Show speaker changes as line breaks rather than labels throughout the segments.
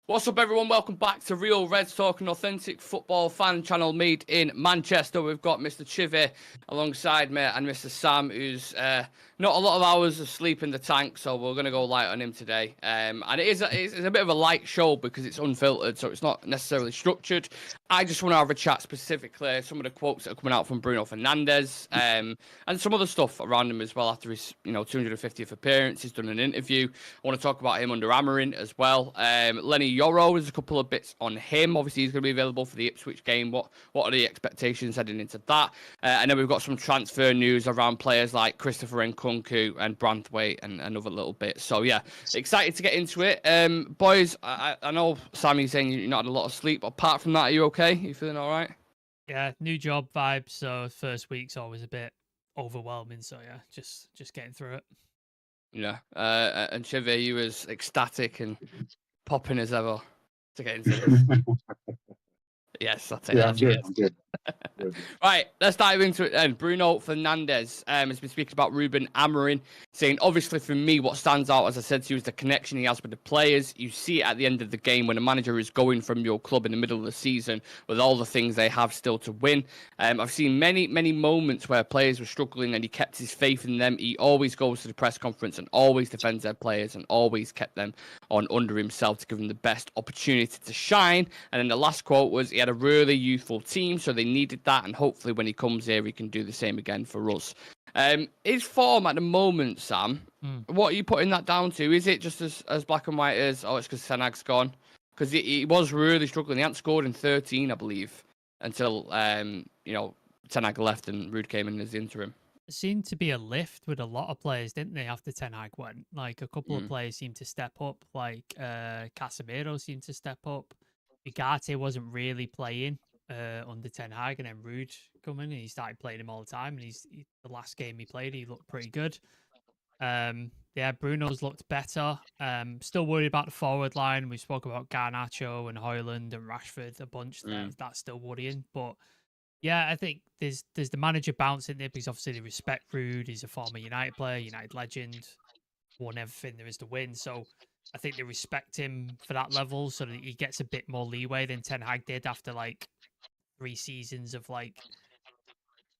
What's up, everyone? Welcome back to Real Reds Talking Authentic Football Fan Channel made in Manchester. We've got Mr. Civir alongside me and Mr. Sam, who's not a lot of hours of sleep in the tank, so we're going to go light on him today. And it's a bit of a light show because it's unfiltered, so it's not necessarily structured. I just want to have a chat specifically, some of the quotes that are coming out from Bruno Fernandes, and some other stuff around him as well after his 250th appearance. He's done an interview. I want to talk about him under Amorim as well. Leny Yoro, there's a couple of bits on him. Obviously, he's going to be available for the Ipswich game. What are the expectations heading into that? And then we've got some transfer news around players like Christopher Nkunku and Branthwaite and other little bits. So, yeah, excited to get into it. Boys, I know Sammy's saying you've not had a lot of sleep. Apart from that, are you okay? Are you feeling all right?
Yeah, new job vibes. So first week's always a bit overwhelming. So, yeah, just getting through it.
Yeah. And Civir, you was ecstatic and popping as ever to get into this. Yes, that's it.
Yeah, I'm good.
Right, let's dive into it then. Bruno Fernandes has been speaking about Ruben Amorim, saying, obviously for me, what stands out, as I said to you, is the connection he has with the players. You see it at the end of the game when a manager is going from your club in the middle of the season with all the things they have still to win. I've seen many moments where players were struggling and he kept his faith in them. He always goes to the press conference and always defends their players and always kept them on under himself to give them the best opportunity to shine. And then the last quote was, he had a really youthful team, so they needed that, and hopefully when he comes here, he can do the same again for us. His form at the moment, Sam, what are you putting that down to? Is it just as black and white as, it's because Ten Hag's gone? Because he was really struggling. He hadn't scored in 13, I believe, until, Ten Hag left and Ruud came in as the interim.
It seemed to be a lift with a lot of players, didn't they, after Ten Hag went? Like, a couple of players seemed to step up, like Casemiro seemed to step up. Ugarte wasn't really playing under Ten Hag, and then Ruud coming, and he started playing him all the time. And the last game he played, he looked pretty good. Yeah, Bruno's looked better. Still worried about the forward line. We spoke about Garnacho and Højlund and Rashford a bunch there. That's still worrying. But yeah, I think there's the manager bouncing there because obviously they respect Ruud. He's a former United player, United legend, won everything there is to win. So I think they respect him for that level, so that he gets a bit more leeway than Ten Hag did after like 3 seasons of like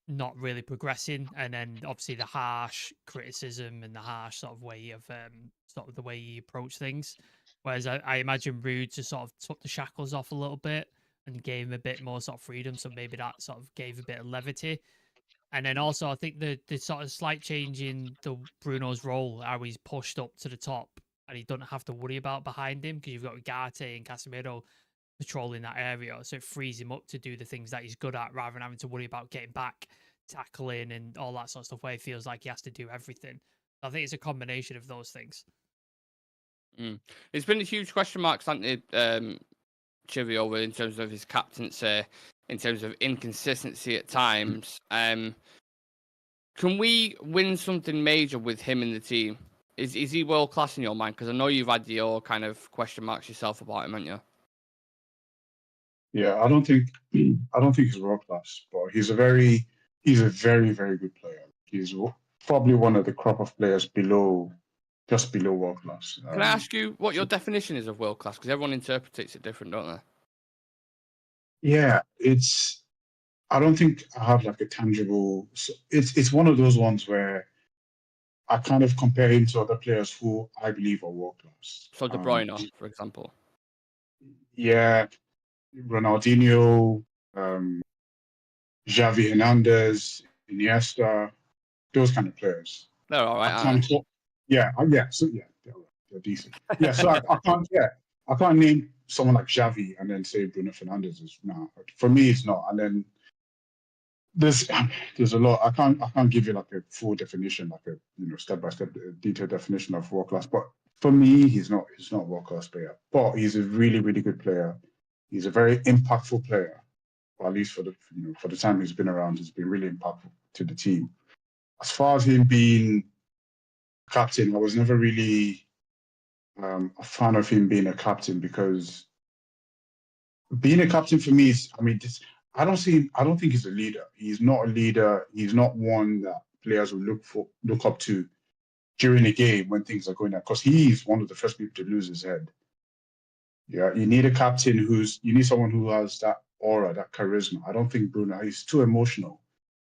not really progressing, and then obviously the harsh criticism and the harsh sort of way of sort of the way he approached things. Whereas I imagine Ruud just sort of took the shackles off a little bit and gave him a bit more sort of freedom, so maybe that sort of gave a bit of levity. And then also I think the sort of slight change in the Bruno's role, how he's pushed up to the top and he doesn't have to worry about behind him because you've got Ugarte and Casemiro patrolling that area, so it frees him up to do the things that he's good at rather than having to worry about getting back, tackling and all that sort of stuff where he feels like he has to do everything. I think it's a combination of those things.
It's been a huge question mark, hasn't it, Civir, over in terms of his captaincy, in terms of inconsistency at times. Can we win something major with him in the team? Is he world class in your mind? Because I know you've had your kind of question marks yourself about him, haven't you?
Yeah, I don't think he's world class, but he's a very, very good player. He's probably one of the crop of players just below world class.
Can I ask you what your definition is of world class? Because everyone interprets it different, don't they?
Yeah, I don't think I have like a tangible. It's one of those ones where I kind of compare him to other players who I believe are world class.
So De Bruyne, for example.
Yeah, Ronaldinho, Xavi Hernandez, Iniesta, those kind of players.
They're all right.
So they're decent. Yeah, so I can't name someone like Xavi and then say Bruno Fernandes is for me it's not. And then there's a lot. I can't give you like a full definition, like a step-by-step detailed definition of world class. But for me, he's not a world class player. But he's a really, really good player. He's a very impactful player. Or at least for the time he's been around, he's been really impactful to the team. As far as him being captain, I was never really a fan of him being a captain, because being a captain for me is, I don't think he's a leader. He's not a leader. He's not one that players will look up to during a game when things are going down, because he's one of the first people to lose his head. Yeah, you need a captain you need someone who has that aura, that charisma. I don't think Bruno, he's too emotional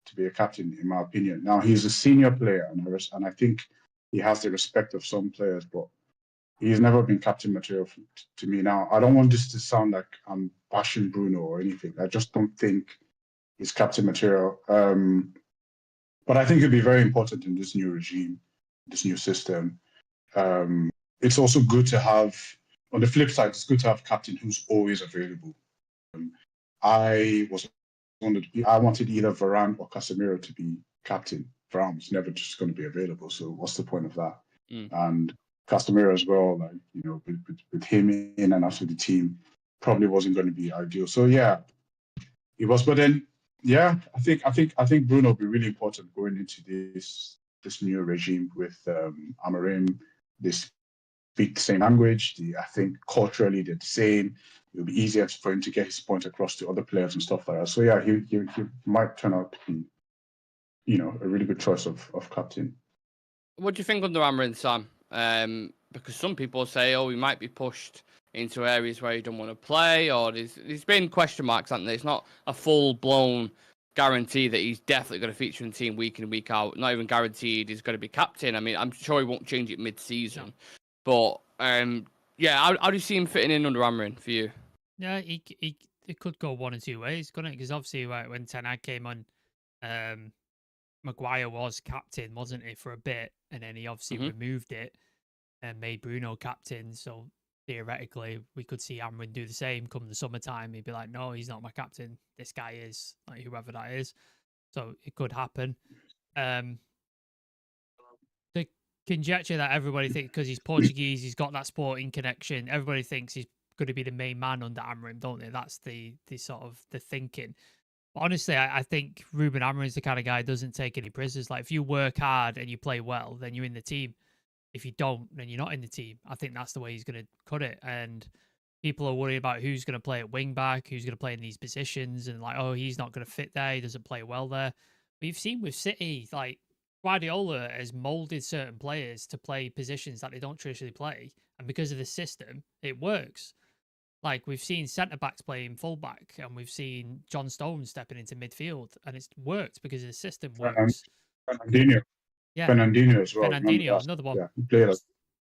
to be a captain, in my opinion. Now, he's a senior player, and I think he has the respect of some players, but he's never been captain material to me. Now, I don't want this to sound like I'm bashing Bruno or anything. I just don't think he's captain material. But I think it'd be very important in this new regime, this new system. It's also good to have, on the flip side, it's good to have a captain who's always available. I wanted either Varane or Casemiro to be captain. Varane was never just going to be available, so what's the point of that? And Casemiro as well, like, you know, with him in and out of the team, probably wasn't going to be ideal. So yeah, it was. But then, yeah, I think Bruno will be really important going into this new regime with Amorim. They speak the same language. I think culturally they're the same. It'll be easier for him to get his point across to other players and stuff like that. So yeah, he might turn out to be, you know, a really good choice of captain.
What do you think under Amorim, Sam? Because some people say, oh, he might be pushed into areas where he don't want to play, or there's been question marks, hasn't there? It's not a full-blown guarantee that he's definitely going to feature in the team week in, week out. Not even guaranteed he's going to be captain. I mean, I'm sure he won't change it mid-season. No. But, yeah, how do you see him fitting in under Amorim for you?
Yeah, it could go one or two ways, couldn't it? Because obviously, when Ten Hag came on, Maguire was captain, wasn't he, for a bit, and then he obviously removed it and made Bruno captain. So theoretically, we could see Amorim do the same come the summertime. He'd be like, "No, he's not my captain. This guy is, like, whoever that is." So it could happen. The conjecture that everybody thinks because he's Portuguese, he's got that sporting connection. Everybody thinks he's going to be the main man under Amorim, don't they? That's the sort of the thinking. But honestly, I think Ruben Amorim's the kind of guy who doesn't take any prisoners. Like, if you work hard and you play well, then you're in the team. If you don't, then you're not in the team. I think that's the way he's going to cut it. And people are worried about who's going to play at wing back, who's going to play in these positions, and like, oh, he's not going to fit there. He doesn't play well there. But you've seen with City, like, Guardiola has molded certain players to play positions that they don't traditionally play. And because of the system, it works. Like, we've seen centre-backs playing full-back, and we've seen John Stones stepping into midfield, and it's worked because the system works.
Fernandinho.
Yeah.
Fernandinho as well.
Fernandinho, another one.
Yeah, he played like...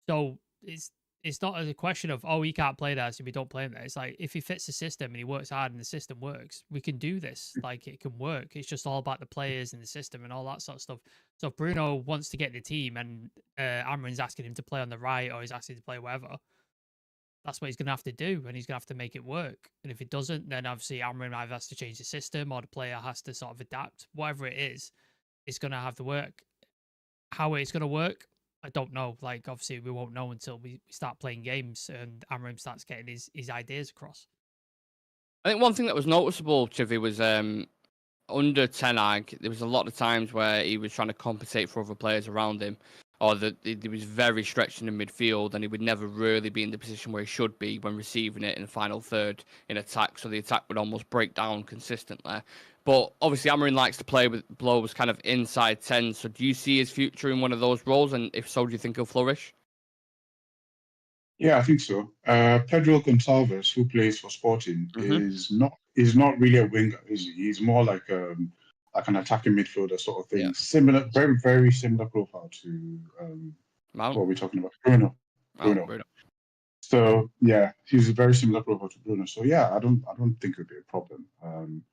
So it's not a question of, oh, he can't play there, so we don't play him there. It's like, if he fits the system and he works hard and the system works, we can do this. Like, it can work. It's just all about the players and the system and all that sort of stuff. So if Bruno wants to get the team and Amorim's asking him to play on the right, or he's asking him to play wherever, that's what he's going to have to do, and he's going to have to make it work. And if it doesn't, then obviously Amorim either has to change the system or the player has to sort of adapt. Whatever it is, it's going to have to work. How it's going to work, I don't know. Like, obviously, we won't know until we start playing games and Amorim starts getting his ideas across.
I think one thing that was noticeable, Chivy, was under Ten Hag, there was a lot of times where he was trying to compensate for other players around him, or that he was very stretched in the midfield, and he would never really be in the position where he should be when receiving it in the final third in attack, so the attack would almost break down consistently. But obviously Amorim likes to play with blows kind of inside 10, so do you see his future in one of those roles, and if so, do you think he'll flourish?
Yeah, I think so. Pedro Gonçalves, who plays for Sporting, is not really a winger, is he? He's more like an attacking midfielder sort of thing. Yeah. Similar, very, very similar profile to what are we talking about? Bruno. So yeah, he's a very similar profile to Bruno. So yeah, I don't think it would be a problem.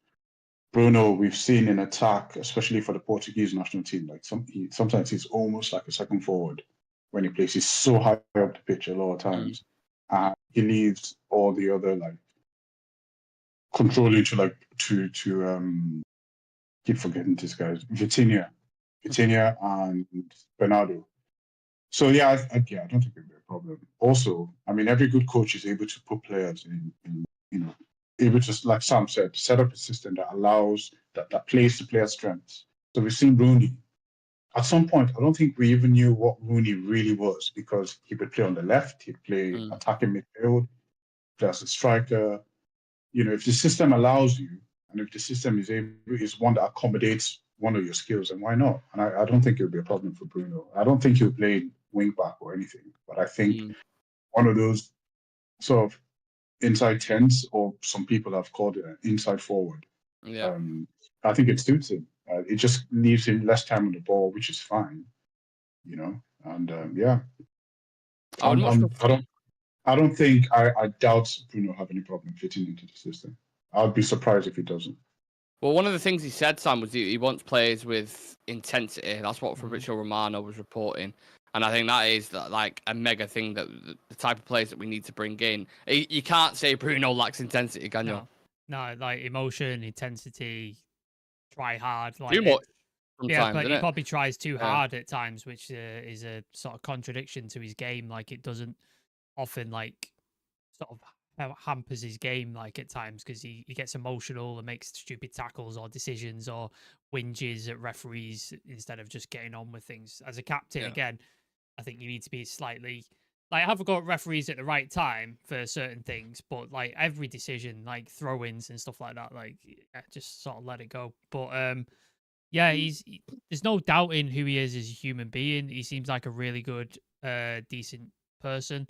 Bruno, we've seen in attack, especially for the Portuguese national team, like sometimes he's almost like a second forward when he plays. He's so high up the pitch a lot of times. He leaves all the other like controlling to keep forgetting these guys, Vitinha and Bernardo. So yeah, I don't think it'll be a problem. Also, I mean, every good coach is able to put players in able to, like Sam said, set up a system that allows that plays to players' strengths. So we've seen Rooney. At some point, I don't think we even knew what Rooney really was, because he would play on the left, he'd play attacking midfield, play as a striker. You know, if the system allows you, and if the system is one that accommodates one of your skills, then why not? And I don't think it would be a problem for Bruno. I don't think he'll play wing back or anything, but I think one of those sort of inside tens, or some people have called it an inside forward.
Yeah.
I think it suits him. It just leaves him less time on the ball, which is fine, you know. And yeah, I don't think I doubt Bruno have any problem fitting into the system. I'd be surprised if he doesn't.
Well, one of the things he said, Sam, was he wants players with intensity. That's what Fabrizio Romano was reporting. And I think that is like a mega thing, that the type of players that we need to bring in. You can't say Bruno lacks intensity, can you?
No, like emotion, intensity, try hard. Like,
too much
yeah, but he probably tries too hard at times, which is a sort of contradiction to his game. Like, it doesn't often like sort of hampers his game like at times, because he gets emotional and makes stupid tackles or decisions or whinges at referees instead of just getting on with things. As a captain, again, I think you need to be slightly like, have a go at referees at the right time for certain things, but like every decision, like throw-ins and stuff like that, like just sort of let it go. But yeah, there's no doubting who he is as a human being. He seems like a really good, decent person.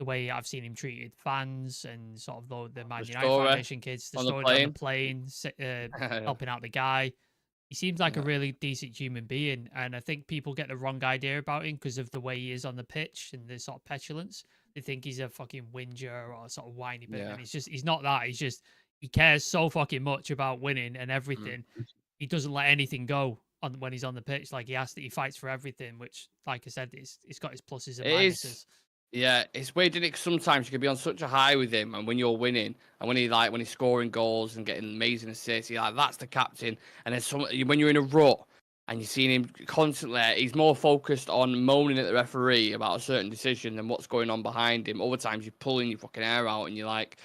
The way I've seen him treated fans and sort of the Man United Foundation kids, the story on the plane, helping out the guy. He seems like a really decent human being, and I think people get the wrong idea about him because of the way he is on the pitch and the sort of petulance. They think he's a fucking whinger or a sort of whiny bit, and he's not that. He cares so fucking much about winning and everything. He doesn't let anything go when he's on the pitch. Like, he fights for everything, which, like I said, it's got its pluses and minuses.
Yeah, it's weird, isn't it? 'Cause sometimes you can be on such a high with him, and when you're winning, and when he's scoring goals and getting amazing assists, you're like, that's the captain. And then when you're in a rut and you're seeing him constantly, he's more focused on moaning at the referee about a certain decision than what's going on behind him. Other times you're pulling your fucking hair out, and you're like,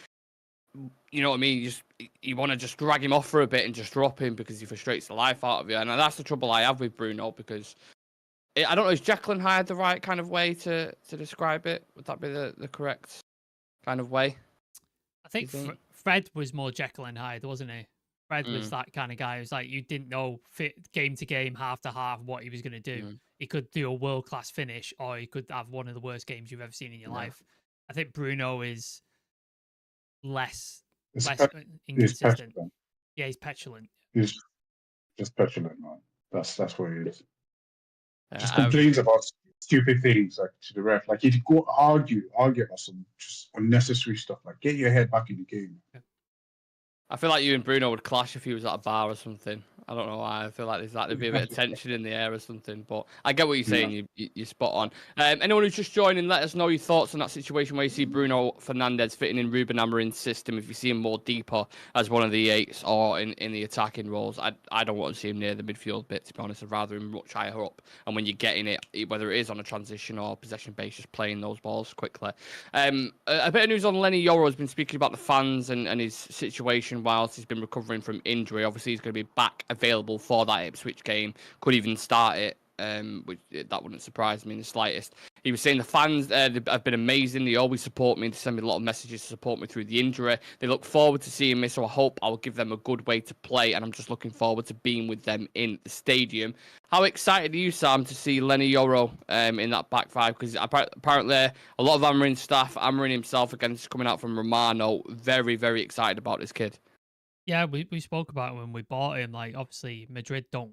you know what I mean? You want to just drag him off for a bit and just drop him because he frustrates the life out of you. And that's the trouble I have with Bruno, because I don't know, is Jekyll and Hyde the right kind of way to describe it? Would that be the correct kind of way?
I think Fred was more Jekyll and Hyde, wasn't he? Fred was that kind of guy. It was like, you didn't know game to game, half to half, what he was going to do. He could do a world-class finish, or he could have one of the worst games you've ever seen in your life. I think Bruno is less inconsistent. Yeah, he's petulant.
He's just petulant, man. That's what he is. Just complains about stupid things, like, to the ref. Like, if you go argue about some just unnecessary stuff, like, get your head back in the game.
I feel like you and Bruno would clash if he was at a bar or something. I don't know why. I feel like there'd be a bit of tension in the air or something. But I get what you're saying. You're spot on. Anyone who's just joining, let us know your thoughts on that situation where you see Bruno Fernandes fitting in Ruben Amorim's system. If you see him more deeper as one of the eights or in the attacking roles, I don't want to see him near the midfield bit, to be honest. I'd rather him much higher up. And when you're getting it, whether it is on a transition or possession base, just playing those balls quickly. A bit of news on Leny Yoro. Has been speaking about the fans and his situation whilst he's been recovering from injury. Obviously, he's going to be back available for that Ipswich game. Could even start it. Which that wouldn't surprise me in the slightest. He was saying the fans have been amazing. They always support me. They send me a lot of messages to support me through the injury. They look forward to seeing me, so I hope I will give them a good way to play, and I'm just looking forward to being with them in the stadium. How excited are you, Sam, to see Leny Yoro in that back five? Because apparently a lot of Amorim staff, Amorim himself, again, is coming out from Romano, very, very excited about this kid.
Yeah, we spoke about it when we bought him. Like, obviously, Madrid don't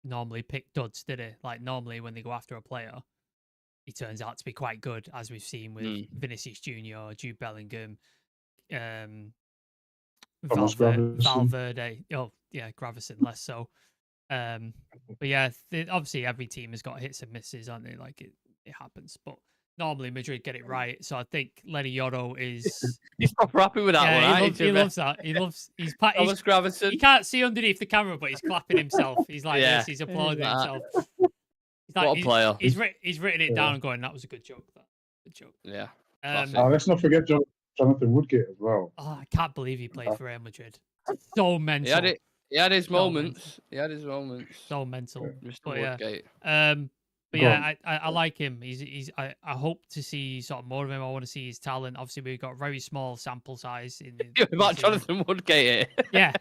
normally pick duds, did it? Like, normally when they go after a player, he turns out to be quite good, as we've seen with Vinicius Junior, Jude Bellingham, Valverde. Oh yeah, Gravison less so. But yeah, obviously every team has got hits and misses, aren't they? Like, it happens, but normally Madrid get it right. So I think Leny Yoro is.
He's proper happy with that one, right?
He loves that. He's
Gravison.
You can't see underneath the camera, but he's clapping himself. He's like this. He's applauding himself.
What a player.
He's written it down and going, that was a good joke. Good joke.
Yeah.
Let's not forget Jonathan Woodgate as well.
Oh, I can't believe he played for Real Madrid. So mental.
He had his moments.
So mental.
Mr. Woodgate.
But yeah, I like him. I hope to see sort of more of him. I want to see his talent. Obviously, we've got a very small sample size in
about Jonathan Woodgate.
Yeah.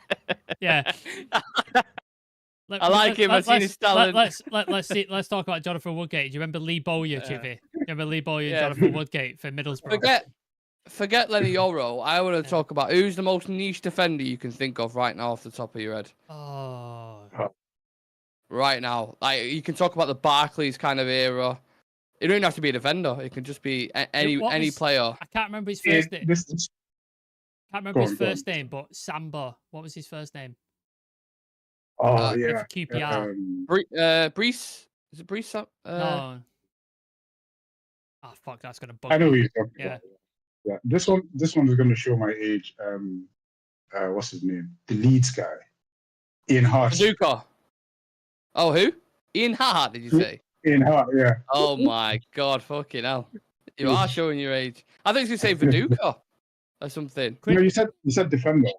I like him. I've seen his talent.
Let's talk about Jonathan Woodgate. Do you remember Lee Bowyer, Chivy? Do you remember Lee Bowyer and Jonathan Woodgate for Middlesbrough?
forget Leny Yoro. I want to talk about who's the most niche defender you can think of right now off the top of your head.
Oh.
Right now, like you can talk about the Barclays kind of era. It don't even have to be a defender. It can just be any player.
I can't remember his first name. Can't remember his first name, but Samba. What was his first name?
Oh yeah.
For QPR.
Brees. Is it Brees?
No. Oh fuck, that's gonna bug
I know
me.
who you're talking about. Yeah. This one is gonna show my age. What's his name? The Leeds guy. Ian Hart.
Viduka. Oh, who? Ian Hart, did you say?
Ian Hart, yeah.
Oh my god, fucking hell. You are showing your age. I thought you were going to say Viduka or something.
No, you said defender.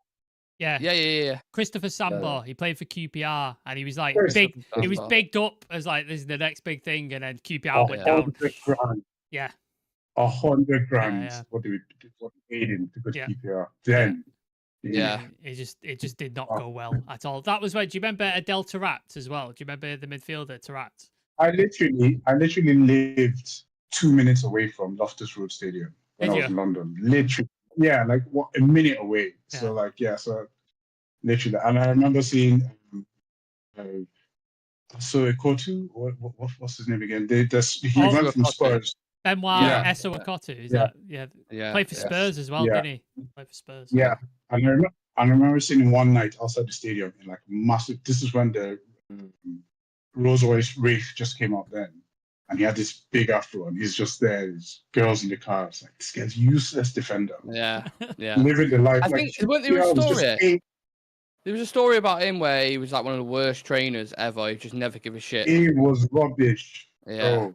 Yeah.
Yeah.
Christopher Samba. He played for QPR and he was like
big.
He was bigged up as like this is the next big thing, and then QPR went down.
$100,000.
Yeah.
$100,000.
Yeah.
What they paid him to go to
Yeah.
QPR. Then.
Yeah.
It just did not go well at all. That was when, do you remember Adel Taarabt as well? Do you remember the midfielder Taarabt?
I literally lived 2 minutes away from Loftus Road Stadium when I was in London. Literally, yeah, like a minute away.
Yeah.
So literally, and I remember seeing Kotu. What's his name again? He went from Spurs.
Benoit Essowakotu. Played for Spurs as well, didn't he? Played for Spurs.
Yeah, and I remember seeing him one night outside the stadium in like massive. This is when the Rolls-Royce Wraith just came out then, and he had this big afro, and he's just there. There's girls in the car. It's like, this guy's useless defender.
Yeah.
Living the life.
I think there was a story about him where he was like one of the worst trainers ever. He just never give a shit.
He was rubbish.
Yeah.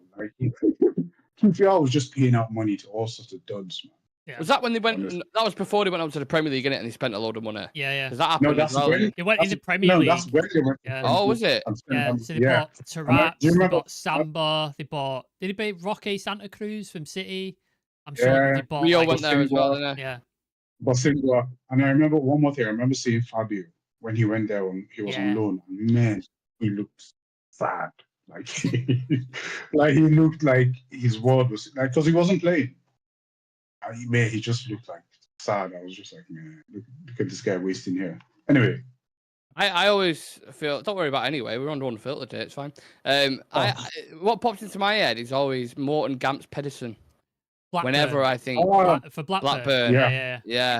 QPR was just paying out money to all sorts of duds, man.
Yeah. Was that when they went? That was before they went up to the Premier League, innit? And he spent a load of money.
Yeah.
Does that happen?
No, that's when
he went in the Premier League.
No, that's when they went.
Yeah.
Oh, was it?
Yeah. So they bought Taarabt, they bought Samba, they bought. Did he buy Roque Santa Cruz from City? I'm sure they bought.
Rio went there as well, didn't
they? Yeah.
Basingwa. And I remember one more thing. I remember seeing Fabio when he went there when he was on loan. And man, he looked sad. Like he looked like his world was like, because he wasn't playing. He just looked like sad. I was just like, man, look at this guy wasting here. Anyway,
I always feel, don't worry about it anyway. We're on Unfiltered today. It's fine. What pops into my head is always Morton Gamps Pedersen.
Blackburn.
Whenever I think
for Blackburn.
Yeah.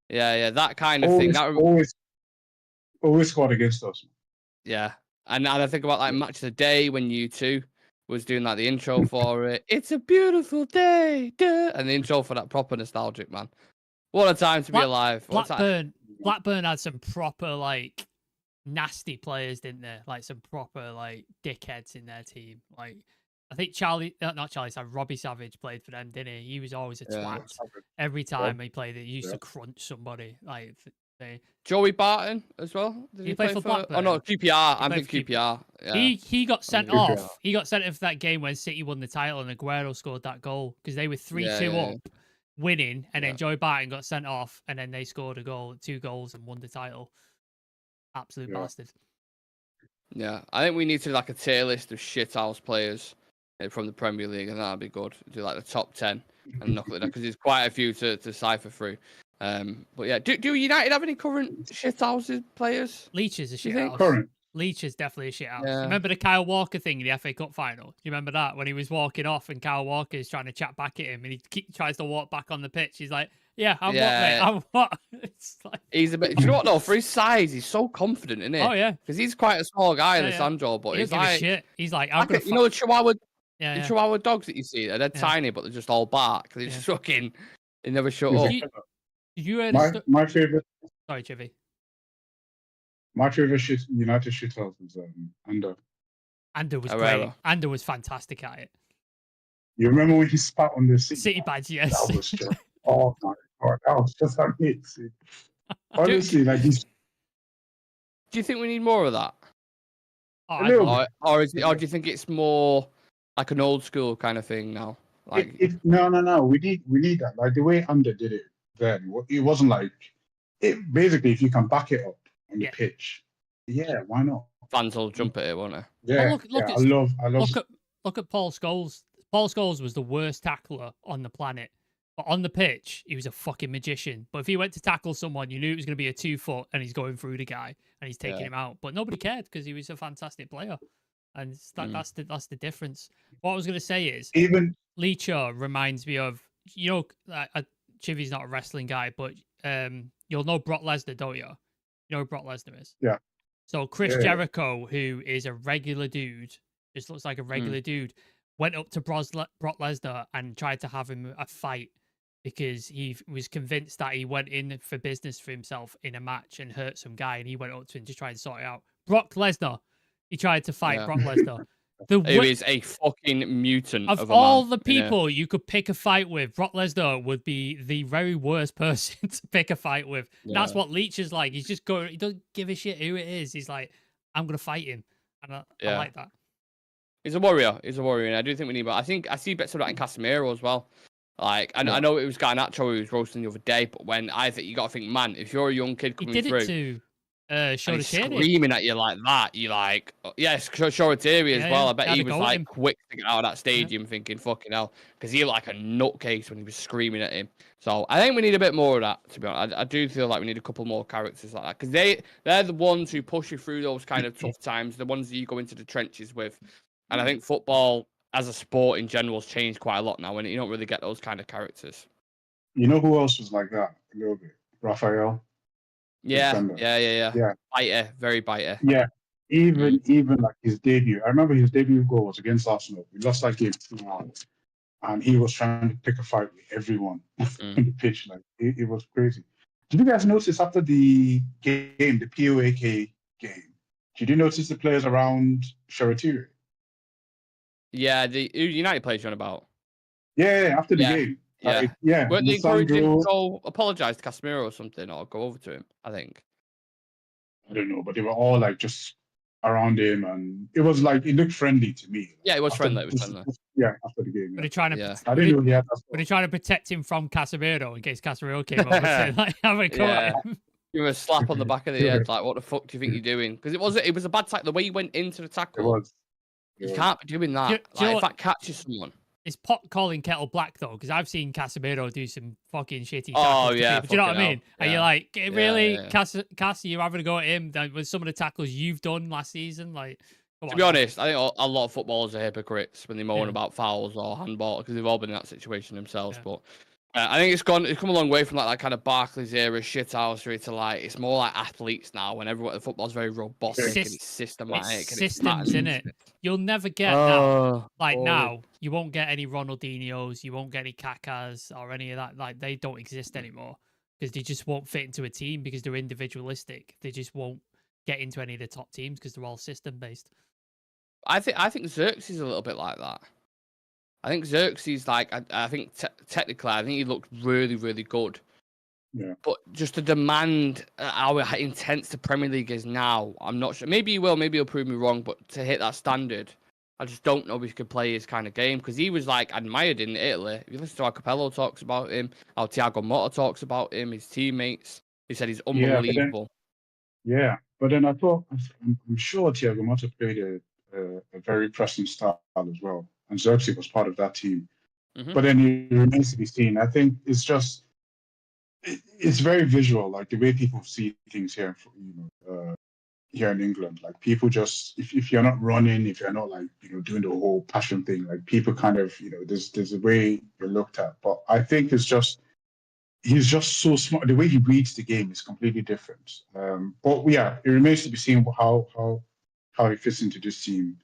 That kind of thing. That
always scored against us.
Yeah. And I think about like Match of the Day when U2 was doing like the intro for it. It's a beautiful day, and the intro for that proper nostalgic, man. What a time to be alive.
Blackburn had some proper like nasty players, didn't they? Like some proper like dickheads in their team. Like I think Robbie Savage played for them, didn't he? He was always a twat. Every time he played, he used to crunch somebody. Like.
Joey Barton as well.
Did he play for Blackburn?
Oh no, QPR. I think QPR. Yeah.
He got sent off. He got sent off that game when City won the title and Aguero scored that goal because they were 3-2 up, winning, and then Joey Barton got sent off, and then they scored 2 goals and won the title. Absolute bastard.
Yeah, I think we need to do like a tier list of shithouse players from the Premier League, and that'd be good. Do like the top 10 and knock it down because there's quite a few to cipher through. But yeah, do United have any current shithouse players?
Leach is a shithouse. Leach is definitely a shithouse.
Yeah.
Remember the Kyle Walker thing in the FA Cup final? Do you remember that when he was walking off and Kyle Walker is trying to chat back at him and he tries to walk back on the pitch? He's like, "Yeah, I'm what, mate? I'm what?" It's like...
He's a bit. Do you know what though? For his size, he's so confident, isn't he?
Oh yeah,
because he's quite a small guy, Alessandro. But he's like,
shit. He's like,
the Chihuahua. The Chihuahua dogs that you see, they're tiny, but they're just all bark. They're just fucking. They never shut up.
Did you heard
my favorite?
Sorry, Chivy.
My favorite United shithouse was Ander.
Ander was great. Ander was fantastic at it.
You remember when he spat on the
City badge? Yes.
That was just, oh my god, that was just amazing. Honestly, like these.
Do you think we need more of that?
Or
do you think it's more like an old school kind of thing now? Like
no. We need that. Like the way Ander did it. Then it wasn't like it. Basically, if you can back it up on the pitch, why not?
Fans will jump at it, won't they?
Yeah,
well, look at Paul Scholes. Paul Scholes was the worst tackler on the planet, But on the pitch, he was a fucking magician. But if he went to tackle someone, you knew it was going to be a 2 foot, and he's going through the guy and he's taking him out. But nobody cared because he was a fantastic player, and that's the difference. What I was going to say is,
Even
Leny Yoro reminds me of, you know, Chivy's not a wrestling guy, but you'll know Brock Lesnar, don't you? You know who Brock Lesnar is?
Yeah.
So Chris Jericho, who is a regular dude, just looks like a regular dude, went up to Brock Lesnar and tried to have him a fight because he was convinced that he went in for business for himself in a match and hurt some guy, and he went up to him to try and sort it out. Brock Lesnar, he tried to fight Brock Lesnar.
Who is a fucking mutant
of all the people you could pick a fight with, Brock Lesnar would be the very worst person to pick a fight with. Yeah. That's what Leach is like. He's just going, he doesn't give a shit who it is. He's like, I'm going to fight him. And I like that.
He's a warrior. And I do think we need, but I see bits of that in Casemiro as well. Like, I know it was Garnacho who was roasting the other day, but when I think you got to think, man, if you're a young kid coming through.
He did it to
screaming at you like that, you like, yes, Shoretiri as well. I bet he was like quick to get out of that stadium thinking, fucking hell, because he looked like a nutcase when he was screaming at him. So I think we need a bit more of that, to be honest. I do feel like we need a couple more characters like that, because they're the ones who push you through those kind of tough times, the ones that you go into the trenches with. And I think football as a sport in general has changed quite a lot now, and you don't really get those kind of characters.
You know who else was like that a little bit? Raphael.
Yeah. Biter, very biter.
Yeah, even like his debut. I remember his debut goal was against Arsenal. We lost that game 2-1, and he was trying to pick a fight with everyone on the pitch. Like it was crazy. Did you guys notice after the game, the POAK game? Did you notice the players around Shoretiri?
Yeah, the United players you're on about.
Yeah, after the game.
Yeah. Weren't they encouraging him to go apologise to Casemiro or something, or go over to him, I think?
I don't know, but they were all like just around him, and it was like, it looked friendly to me.
Yeah, it was friendly.
Yeah, after the game.
Were they trying to?
I didn't know he had that.
Were they trying to protect him from Casemiro in case Casemiro came over to like have a cut?
Give him a slap on the back of the head, like, what the fuck do you think you're doing? Because it was a bad tackle. The way he went into the tackle.
It was.
You can't be doing that. If that catches someone.
It's pot calling kettle black though, because I've seen Casemiro do some fucking shitty tackles.
Oh yeah,
do you know what I mean? And you're like, really, Cass, you're having to go at him with some of the tackles you've done last season. Like,
to be honest, I think a lot of footballers are hypocrites when they moan about fouls or handball, because they've all been in that situation themselves. But I think it's come a long way from like that kind of Barclays era shithousery to like, it's more like athletes now, when the football's very robotic and it's systematic.
It's systems, in it. You'll never get now. Like now, you won't get any Ronaldinhos, you won't get any Kakas or any of that. Like, they don't exist anymore because they just won't fit into a team because they're individualistic. They just won't get into any of the top teams because they're all system based.
I think Xerxes is a little bit like that. I think Xerxes, like, I think technically, I think he looked really, really good.
Yeah.
But just to demand how intense the Premier League is now, I'm not sure. Maybe he will, maybe he'll prove me wrong, but to hit that standard, I just don't know if he could play his kind of game, because he was, like, admired in Italy. If you listen to how Capello talks about him, how Thiago Motta talks about him, his teammates, he said he's unbelievable.
But then I thought, I'm sure Thiago Motta played a very pressing style as well. And Xerxes was part of that team. But then it remains to be seen. I think it's just, it's very visual, like the way people see things here, here in England. Like people just, if you're not running, if you're not like, doing the whole passion thing, like people kind of, there's a way you're looked at. But I think it's just, he's just so smart. The way he reads the game is completely different. But yeah, it remains to be seen how he fits into this team.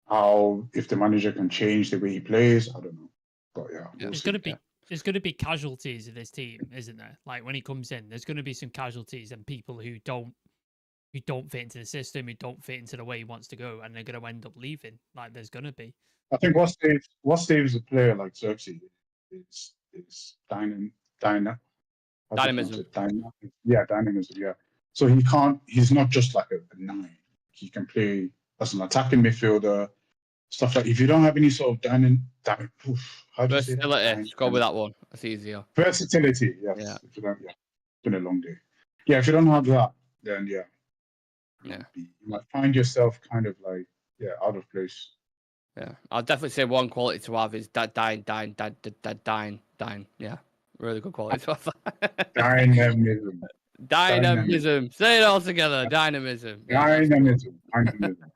How, if the manager can change the way he plays, I don't know. But
there's going to be casualties of this team, isn't there? Like when he comes in, there's going to be some casualties and people who don't fit into the system, who don't fit into the way he wants to go, and they're going to end up leaving. Like there's going to be.
I think what saves a player like Xerxes is dynamism. Yeah, dynamism. Yeah. So he's not just like a 9. He can play as an attacking midfielder, stuff like, if you don't have any sort of
versatility, let's go with that one. That's easier.
Versatility, yes. Yeah. If you don't, it's been a long day. Yeah, if you don't have that, then you might find yourself kind of like out of place.
Yeah, I'll definitely say one quality to have is dying. Yeah, really good quality to have.
Dynamism.
Dynamism. Say it all together. Dynamism. Yeah, that's cool.
Dynamism.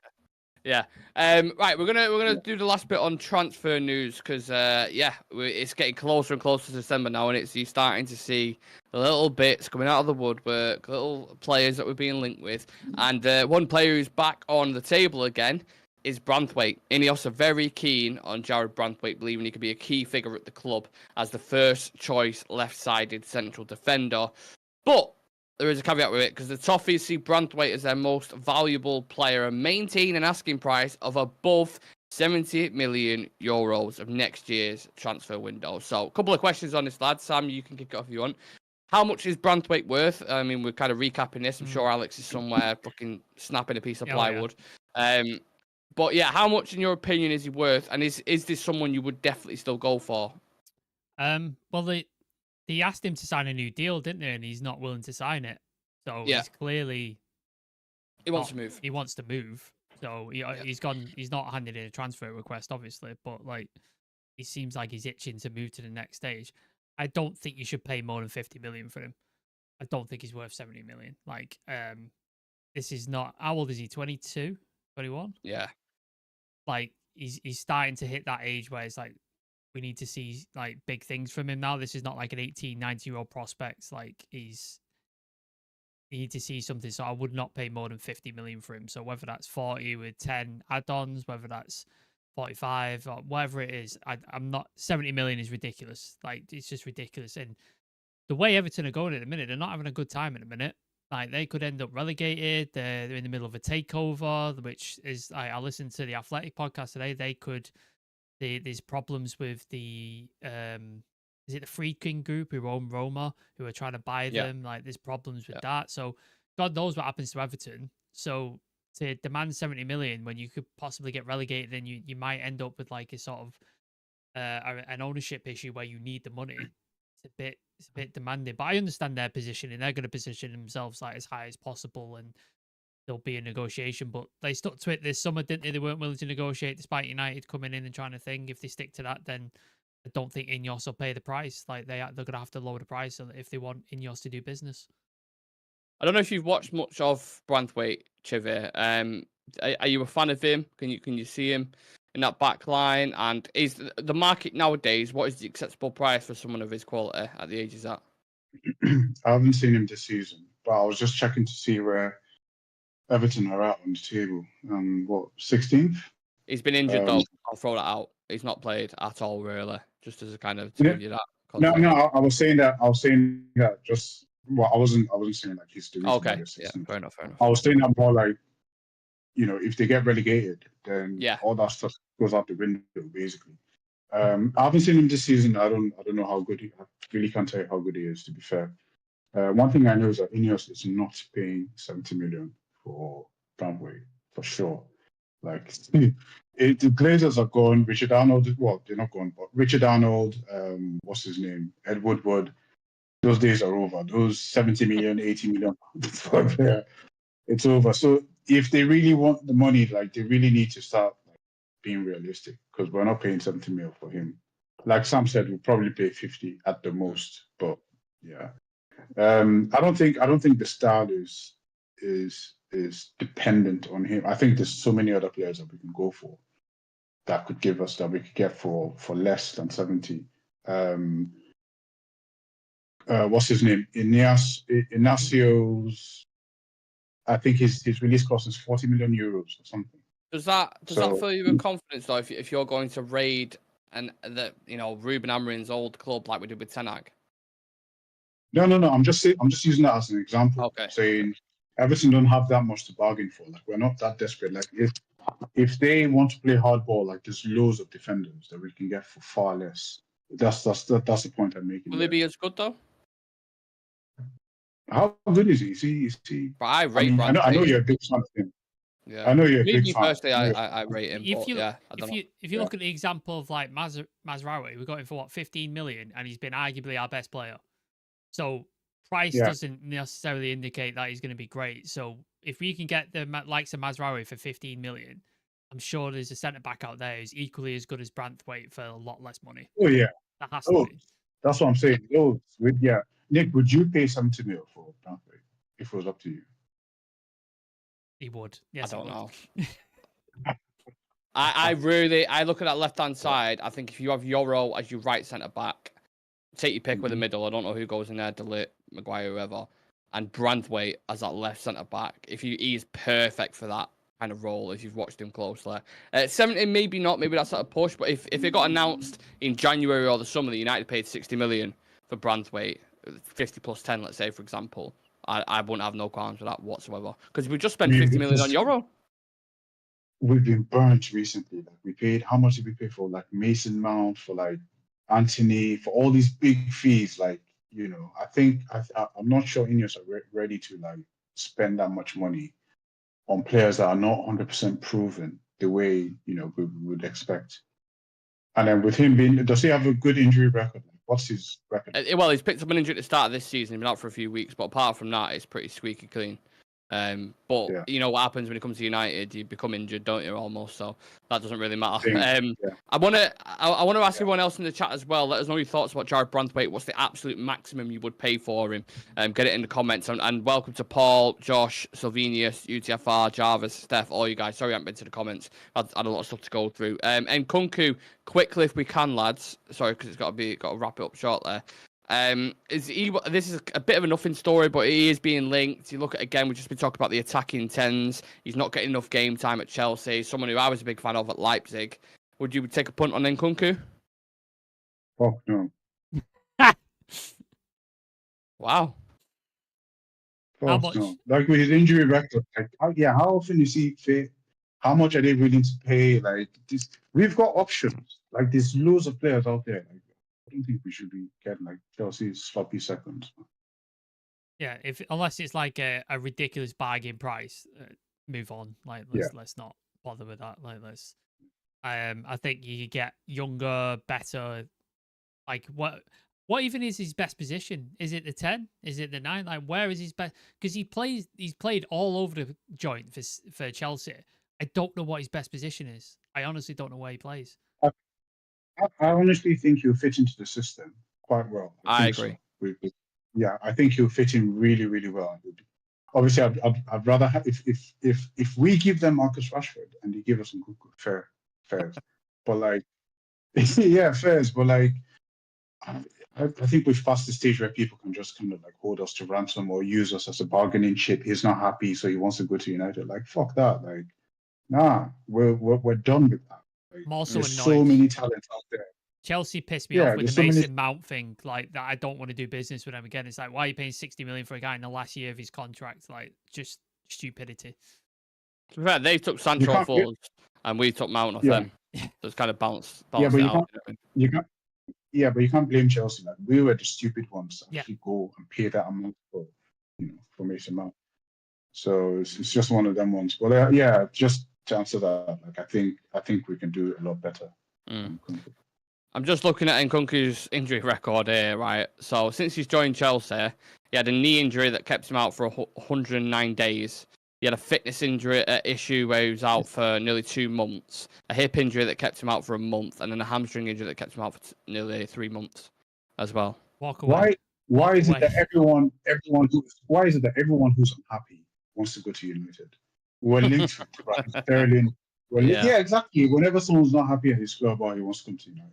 Yeah. Right, we're gonna do the last bit on transfer news because it's getting closer and closer to December now, and you're starting to see the little bits coming out of the woodwork, little players that we're being linked with, and one player who's back on the table again is Branthwaite. Ineos are very keen on Jarrad Branthwaite, believing he could be a key figure at the club as the first choice left-sided central defender, but there is a caveat with it because the Toffees see Branthwaite as their most valuable player and maintain an asking price of above 70 million euros of next year's transfer window. So, a couple of questions on this, lad. Sam, you can kick it off if you want. How much is Branthwaite worth? I mean, we're kind of recapping this. I'm sure Alex is somewhere fucking snapping a piece of plywood. Yeah. But yeah, how much, in your opinion, is he worth? And is this someone you would definitely still go for?
Well, they asked him to sign a new deal, didn't they? And he's not willing to sign it. So he's clearly
he wants to move.
He wants to move. So he's gone. He's not handed in a transfer request, obviously, but like he seems like he's itching to move to the next stage. I don't think you should pay more than 50 million for him. I don't think he's worth 70 million. Like, this is not. How old is he? 22, 21?
Yeah.
Like he's starting to hit that age where it's like, we need to see like big things from him now. This is not like an 18, 19-year-old prospect. Like you need to see something. So I would not pay more than 50 million for him. So whether that's 40 with 10 add-ons, whether that's 45 or whatever it is, I'm not. 70 million is ridiculous. Like it's just ridiculous. And the way Everton are going at the minute, they're not having a good time at the minute. Like they could end up relegated. They're in the middle of a takeover, which is I listened to the Athletic podcast today. They could. There's problems with the is it the Friedkin group who own Roma who are trying to buy them? Like there's problems with that. So God knows what happens to Everton. So to demand 70 million when you could possibly get relegated, then you might end up with like a sort of an ownership issue where you need the money. It's a bit demanding. But I understand their position, and they're going to position themselves like as high as possible, and there'll be a negotiation, but they stuck to it this summer, didn't they? They weren't willing to negotiate despite United coming in and trying to think. If they stick to that, then I don't think Ineos will pay the price. Like they're going to have to lower the price if they want Ineos to do business.
I don't know if you've watched much of Branthwaite, Chivy. Are you a fan of him? Can you see him in that back line? And is the market nowadays, what is the acceptable price for someone of his quality at the age he's at?
I haven't seen him this season, but I was just checking to see where Everton are out on the table. 16th?
He's been injured though. I'll throw that out. He's not played at all, really. Just as a kind of to give you that. Context.
No. I was saying that. Just I wasn't saying like he's the reason.
Okay. Yeah. Fair enough.
I was saying that more like, if they get relegated, then all that stuff goes out the window basically. I haven't seen him this season. I don't know how good I really can't tell you how good he is. To be fair, one thing I know is that Ineos is not paying 70 million for Branthwaite for sure. Like the Glazers are gone. Richard Arnold, well, they're not gone, but Richard Arnold, what's his name? Ed Woodward. Those days are over. Those 70 million, 80 million for a player, it's over. So if they really want the money, like they really need to start being realistic, because we're not paying 70 million for him. Like Sam said, we'll probably pay 50 at the most. But yeah, I don't think the style is dependent on him. I think there's so many other players that we can go for that we could get for less than 70. What's his name? Inacio's. I think his release cost is 40 million euros or something.
Does that fill you with confidence though? If you're going to raid Ruben Amorim's old club like we did with Ten Hag?
No. I'm just using that as an example.
Okay.
Saying Everton don't have that much to bargain for. Like we're not that desperate. Like if they want to play hardball, like there's loads of defenders that we can get for far less. That's the point I'm making.
Will he be as good though?
How good is he? Is he?
But I rate.
I know you're a big fan of him.
Yeah.
I know you're a big fan.
Personally, I rate him. If
you look at the example of like Mazraoui, we got him for 15 million, and he's been arguably our best player. So price doesn't necessarily indicate that he's going to be great. So if we can get the likes of Mazraoui for 15 million, I'm sure there's a centre back out there who's equally as good as Branthwaite for a lot less money.
Oh yeah.
That has to be.
That's what I'm saying. Yeah. Nick, would you pay 70 mil for Branthwaite if it was up to you?
He would. Yes,
I don't
he would.
know. I look at that left-hand side. I think if you have Yoro as your right centre-back, take your pick with the middle. I don't know who goes in there, Delit, Maguire, whoever. And Branthwaite as that left centre-back. He's perfect for that kind of role if you've watched him closely. 70, maybe not. Maybe that's not a push. But if it got announced in January or the summer that United paid 60 million for Branthwaite, 50 plus 10, let's say, for example, I wouldn't have no qualms with that whatsoever. Because we just spent 50 million on Yoro.
We've been burnt recently. Like we paid, how much did we pay for like Mason Mount, for like Anthony, for all these big fees? Like, I think I'm not sure Ineos are ready to like spend that much money on players that are not 100% proven the way we would expect. And then with him does he have a good injury record? Like, what's his record?
Well, he's picked up an injury at the start of this season. He's been out for a few weeks, but apart from that, it's pretty squeaky clean. But you know what happens when it comes to United, you become injured, don't you, almost? So that doesn't really matter. I want to ask everyone else in the chat as well. Let us know your thoughts about Jarrad Branthwaite. What's the absolute maximum you would pay for him? Get it in the comments. And welcome to Paul, Josh, Sylvenius, UTFR, Jarvis, Steph, all you guys. Sorry I haven't been to the comments. I've had a lot of stuff to go through. And Nkunku, quickly if we can, lads. Sorry, because it's got to wrap it up short there. This is a bit of a nothing story, but he is being linked. You look at, again, we've just been talking about the attacking tens. He's not getting enough game time at Chelsea. Someone who I was a big fan of at Leipzig. Would you take a punt on Nkunku?
Oh, no.
Wow.
How much?
No. Like with his injury record, how often is he fit? How much are they willing to pay? Like this, we've got options. Like there's loads of players out there. Like, I don't think we should be getting like Chelsea's sloppy seconds.
Yeah, unless it's like a ridiculous bargain price, move on. Like let's not bother with that. Like let's. I think you could get younger, better. Like what even is his best position? Is it the 10? Is it the 9? Like where is his best? Because he's played all over the joint for Chelsea. I don't know what his best position is. I honestly don't know where he plays.
I honestly think he'll fit into the system quite well.
I agree.
So. I think he'll fit in really, really well. Obviously, I'd rather have if we give them Marcus Rashford and they give us some fairs, but like, fairs. But like, I think we've passed the stage where people can just kind of like hold us to ransom or use us as a bargaining chip. He's not happy, so he wants to go to United. Like, fuck that. Like, nah, we're done with that. Like,
I'm also
there's
annoyed.
so many talents out there.
Chelsea pissed me off with the Mason Mount thing, like that. I don't want to do business with him again. It's like, why are you paying 60 million for a guy in the last year of his contract? Like, just stupidity.
To be fair, they took Sancho forwards and we took Mount off them. So it's kind of balanced
but
out.
You can't blame Chelsea. Like, we were the stupid ones to actually go and pay that amount for Mason Mount. So it's just one of them ones. But just to answer that, like I think we can do a lot better.
I'm just looking at Nkunku's injury record here, right? So since he's joined Chelsea, he had a knee injury that kept him out for 109 days. He had a fitness injury issue where he was out for nearly 2 months, a hip injury that kept him out for a month, and then a hamstring injury that kept him out for nearly 3 months as well.
Walk away.
Why is it that everyone who's unhappy wants to go to United? We're linked with Sterling. Exactly. Whenever someone's not happy at his club, he wants to come to United.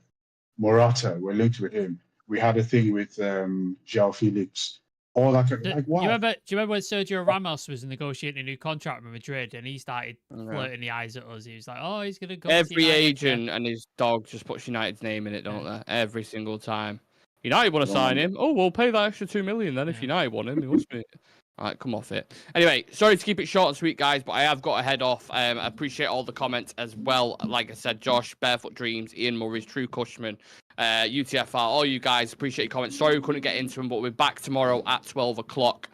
Morata, we're linked with him. We had a thing with João Felix. All that kind of, like, wow.
Do you remember when Sergio Ramos was negotiating a new contract with Madrid and he started flirting the eyes at us? He was like, "Oh, he's gonna go."
Every agent and his dog just puts United's name in it, don't they? Every single time. United want to sign him. Oh, we'll pay that extra 2 million then if United want him. It must be. All right, come off it. Anyway, sorry to keep it short and sweet, guys, but I have got to head off. I appreciate all the comments as well. Like I said, Josh, Barefoot Dreams, Ian Murray's True Cushman, UTFR, all you guys, appreciate your comments. Sorry we couldn't get into them, but we're back tomorrow at 12 o'clock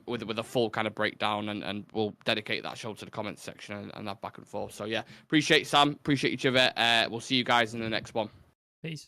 with a full kind of breakdown, and we'll dedicate that show to the comments section and that back and forth. So, yeah, appreciate Sam, appreciate each other. We'll see you guys in the next one.
Peace.